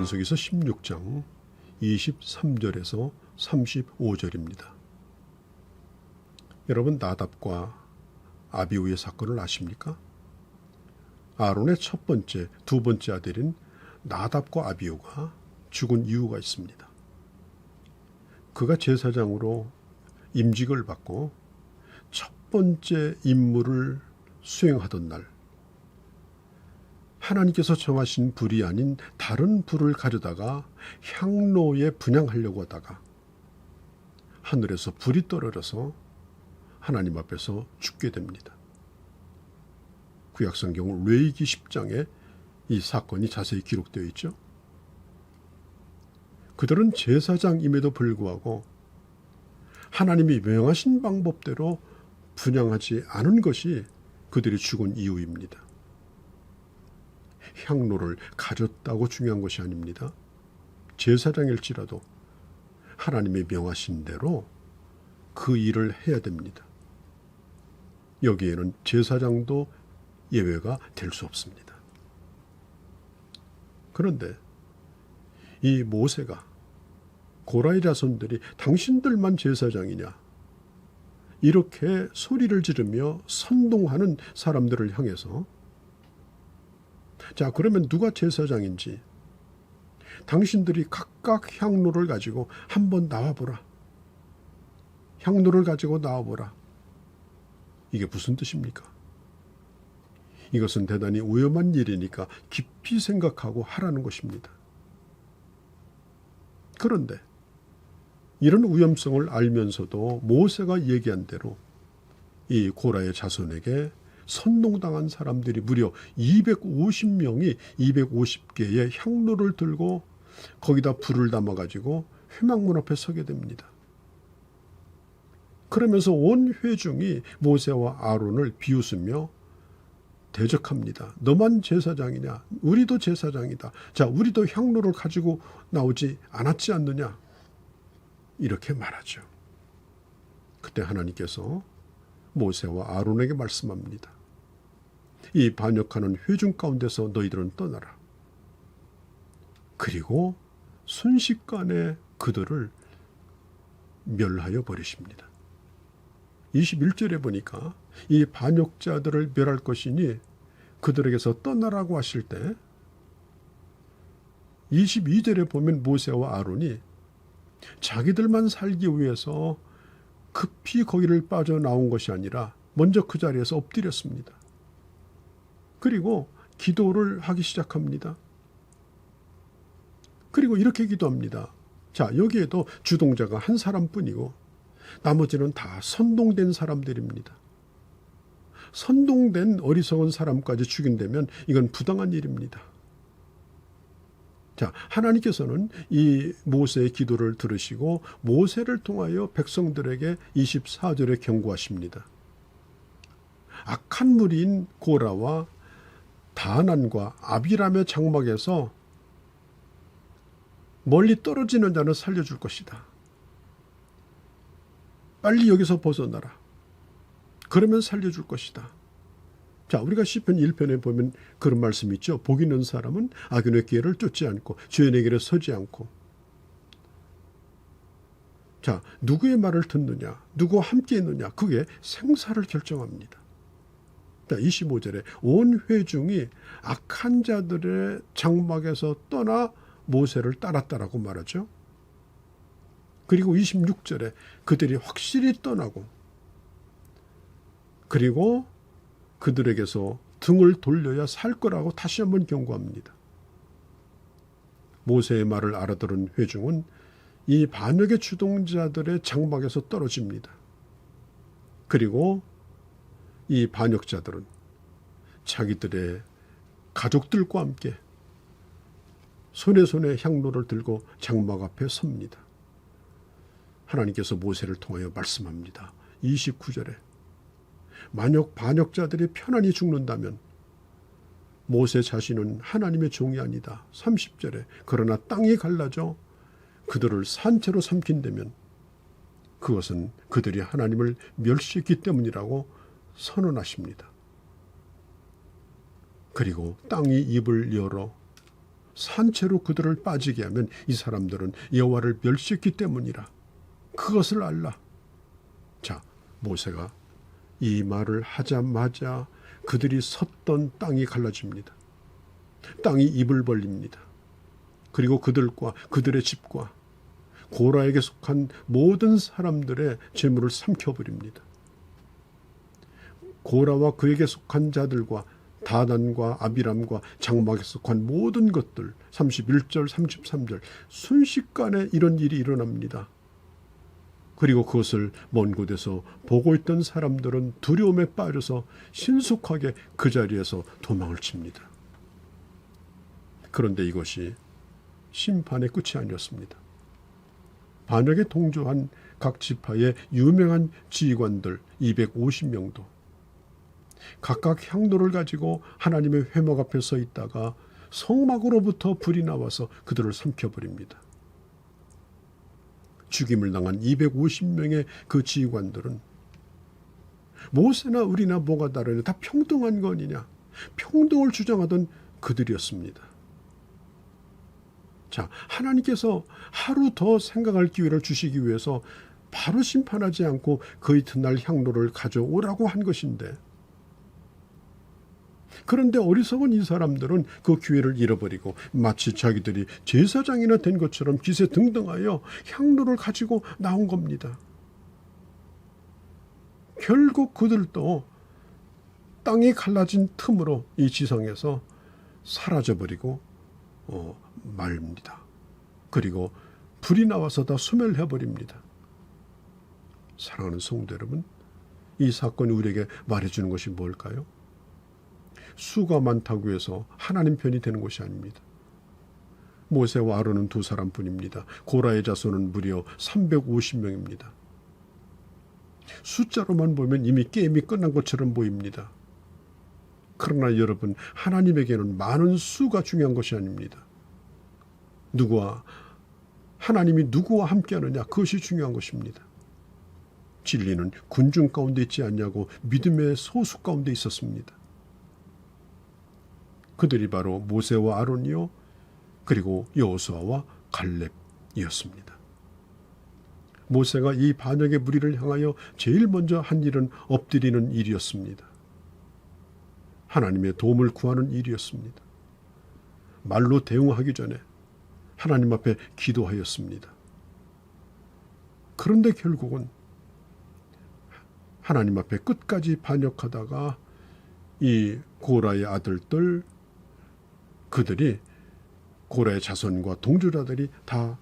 민수기서 16장 23절에서 35절입니다. 여러분, 나답과 아비후의 사건을 아십니까? 아론의 첫 번째, 두 번째 아들인 나답과 아비후가 죽은 이유가 있습니다. 그가 제사장으로 임직을 받고 첫 번째 임무를 수행하던 날, 하나님께서 정하신 불이 아닌 다른 불을 가져다가 향로에 분향하려고 하다가 하늘에서 불이 떨어져서 하나님 앞에서 죽게 됩니다. 구약성경 레위기 10장에 이 사건이 자세히 기록되어 있죠. 그들은 제사장임에도 불구하고 하나님이 명하신 방법대로 분향하지 않은 것이 그들이 죽은 이유입니다. 향로를 가졌다고 중요한 것이 아닙니다. 제사장일지라도 하나님이 명하신 대로 그 일을 해야 됩니다. 여기에는 제사장도 예외가 될 수 없습니다. 그런데 이 모세가 고라의 자손들이 당신들만 제사장이냐, 이렇게 소리를 지르며 선동하는 사람들을 향해서, 자, 그러면 누가 제사장인지 당신들이 각각 향로를 가지고 한번 나와보라. 향로를 가지고 나와보라. 이게 무슨 뜻입니까? 이것은 대단히 위험한 일이니까 깊이 생각하고 하라는 것입니다. 그런데 이런 위험성을 알면서도 모세가 얘기한 대로 이 고라의 자손에게 선동당한 사람들이 무려 250명이 250개의 향로를 들고 거기다 불을 담아가지고 회막문 앞에 서게 됩니다. 그러면서 온 회중이 모세와 아론을 비웃으며 대적합니다. 너만 제사장이냐? 우리도 제사장이다. 자, 우리도 향로를 가지고 나오지 않았지 않느냐? 이렇게 말하죠. 그때 하나님께서 모세와 아론에게 말씀합니다. 이 반역하는 회중 가운데서 너희들은 떠나라. 그리고 순식간에 그들을 멸하여 버리십니다. 21절에 보니까 이 반역자들을 멸할 것이니 그들에게서 떠나라고 하실 때 22절에 보면 모세와 아론이 자기들만 살기 위해서 급히 거기를 빠져나온 것이 아니라 먼저 그 자리에서 엎드렸습니다. 그리고 기도를 하기 시작합니다. 그리고 이렇게 기도합니다. 자, 여기에도 주동자가 한 사람뿐이고 나머지는 다 선동된 사람들입니다. 선동된 어리석은 사람까지 죽인다면 이건 부당한 일입니다. 자, 하나님께서는 이 모세의 기도를 들으시고 모세를 통하여 백성들에게 24절에 경고하십니다. 악한 무리인 고라와 다난과 아비람의 장막에서 멀리 떨어지는 자는 살려줄 것이다. 빨리 여기서 벗어나라. 그러면 살려줄 것이다. 자, 우리가 시편 1편에 보면 그런 말씀이 있죠. 복 있는 사람은 악인의 길을 쫓지 않고 죄인의 길에 서지 않고. 자, 누구의 말을 듣느냐, 누구와 함께 있느냐, 그게 생사를 결정합니다. 자, 25절에 온 회중이 악한 자들의 장막에서 떠나 모세를 따랐다라고 말하죠. 그리고 26절에 그들이 확실히 떠나고 그리고 그들에게서 등을 돌려야 살 거라고 다시 한번 경고합니다. 모세의 말을 알아들은 회중은 이 반역의 주동자들의 장막에서 떨어집니다. 그리고 이 반역자들은 자기들의 가족들과 함께 손에 향로를 들고 장막 앞에 섭니다. 하나님께서 모세를 통하여 말씀합니다. 29절에 만약 반역자들이 편안히 죽는다면 모세 자신은 하나님의 종이 아니다. 30절에 그러나 땅이 갈라져 그들을 산채로 삼킨다면 그것은 그들이 하나님을 멸시했기 때문이라고 선언하십니다. 그리고 땅이 입을 열어 산채로 그들을 빠지게 하면 이 사람들은 여호와를 멸시했기 때문이라. 그것을 알라. 자, 모세가 이 말을 하자마자 그들이 섰던 땅이 갈라집니다. 땅이 입을 벌립니다. 그리고 그들과 그들의 집과 고라에게 속한 모든 사람들의 재물을 삼켜버립니다. 고라와 그에게 속한 자들과 다단과 아비람과 장막에 속한 모든 것들, 31절 33절 순식간에 이런 일이 일어납니다. 그리고 그것을 먼 곳에서 보고 있던 사람들은 두려움에 빠져서 신속하게 그 자리에서 도망을 칩니다. 그런데 이것이 심판의 끝이 아니었습니다. 반역에 동조한 각 지파의 유명한 지휘관들 250명도 각각 향로를 가지고 하나님의 회막 앞에 서 있다가 성막으로부터 불이 나와서 그들을 삼켜버립니다. 죽임을 당한 250명의 그 지휘관들은 모세나 우리나 뭐가 다르냐, 다 평등한 거 아니냐, 평등을 주장하던 그들이었습니다. 자, 하나님께서 하루 더 생각할 기회를 주시기 위해서 바로 심판하지 않고 그 이튿날 향로를 가져오라고 한 것인데, 그런데 어리석은 이 사람들은 그 기회를 잃어버리고 마치 자기들이 제사장이나 된 것처럼 기세등등하여 향로를 가지고 나온 겁니다. 결국 그들도 땅이 갈라진 틈으로 이 지상에서 사라져버리고 말입니다. 그리고 불이 나와서 다 소멸해버립니다. 사랑하는 성도 여러분, 이 사건이 우리에게 말해주는 것이 뭘까요? 수가 많다고 해서 하나님 편이 되는 것이 아닙니다. 모세와 아론은 두 사람뿐입니다. 고라의 자손은 무려 350명입니다. 숫자로만 보면 이미 게임이 끝난 것처럼 보입니다. 그러나 여러분, 하나님에게는 많은 수가 중요한 것이 아닙니다. 하나님이 누구와 함께하느냐, 그것이 중요한 것입니다. 진리는 군중 가운데 있지 않냐고 믿음의 소수 가운데 있었습니다. 그들이 바로 모세와 아론이요, 그리고 여호수아와 갈렙이었습니다. 모세가 이 반역의 무리를 향하여 제일 먼저 한 일은 엎드리는 일이었습니다. 하나님의 도움을 구하는 일이었습니다. 말로 대응하기 전에 하나님 앞에 기도하였습니다. 그런데 결국은 하나님 앞에 끝까지 반역하다가 이 고라의 아들들, 그들이 고라의 자손과 동조자들이 다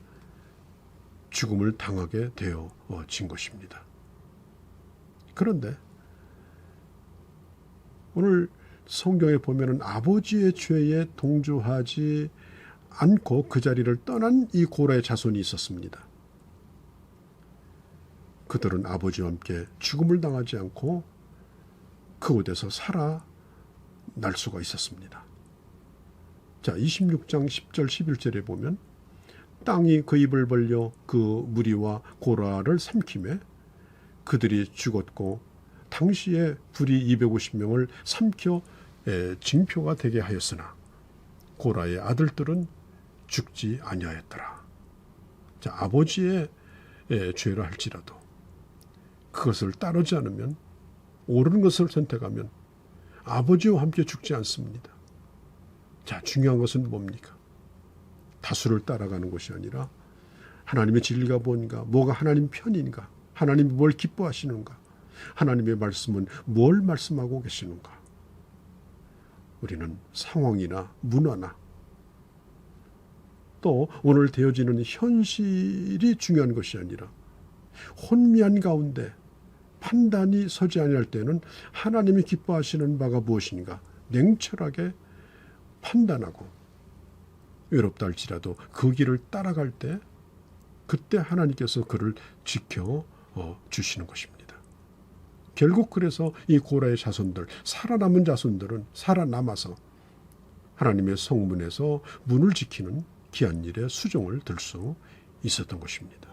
죽음을 당하게 되어진 것입니다. 그런데 오늘 성경에 보면은 아버지의 죄에 동조하지 않고 그 자리를 떠난 이 고라의 자손이 있었습니다. 그들은 아버지와 함께 죽음을 당하지 않고 그곳에서 살아날 수가 있었습니다. 자, 26장 10절 11절에 보면 땅이 그 입을 벌려 그 무리와 고라를 삼키매 그들이 죽었고 당시에 불이 250명을 삼켜 징표가 되게 하였으나 고라의 아들들은 죽지 아니하였더라. 자, 아버지의 죄라 할지라도 그것을 따르지 않으면, 옳은 것을 선택하면 아버지와 함께 죽지 않습니다. 자, 중요한 것은 뭡니까? 다수를 따라가는 것이 아니라 하나님의 진리가 뭔가, 뭐가 하나님 편인가, 하나님이 뭘 기뻐하시는가, 하나님의 말씀은 뭘 말씀하고 계시는가. 우리는 상황이나 문화나 또 오늘 되어지는 현실이 중요한 것이 아니라 혼미한 가운데 판단이 서지 아니할 때는 하나님이 기뻐하시는 바가 무엇인가 냉철하게 판단하고, 외롭다 할지라도 그 길을 따라갈 때 그때 하나님께서 그를 지켜 주시는 것입니다. 결국 그래서 이 고라의 자손들, 살아남은 자손들은 살아남아서 하나님의 성문에서 문을 지키는 귀한 일에 수종을 들 수 있었던 것입니다.